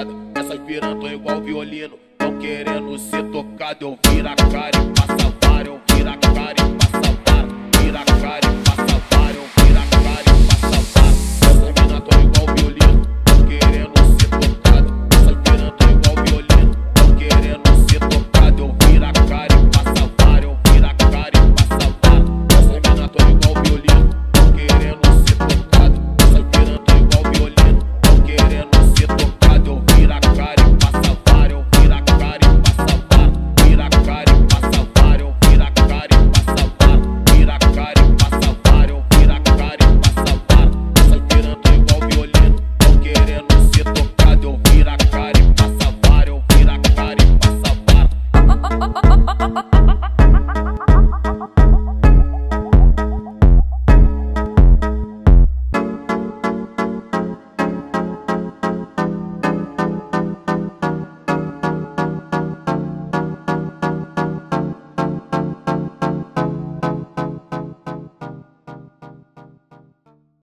tocada. Essas piranhas tão igual violino, tão querendo ser tocado. Eu viro a cara e passa vara, eu viro a cara e passa vara. Vira a cara e passa vara, eu viro a cara e passa vara. Essas minas tão igual violino, tão querendo ser tocada. Essas piranhas tão igual violino, tão querendo ser tocado. Eu viro a cara e passa vara, eu viro a cara e passa vara. Essas minas tão igual violino, tão querendo ser tocada. Essas piranhas tão igual violino, tão querendo ser tocado. Eu viro a cara e passa vara, eu viro a cara e passa vara. Vira a cara e passa vara, eu viro a cara e passa vara. Vira a cara e passa vara, eu viro a cara e passa vara. Essas piranhas tão igual violino, tão querendo ser tocado. Eu viro a cara e passa vara, eu viro a cara e passa vara.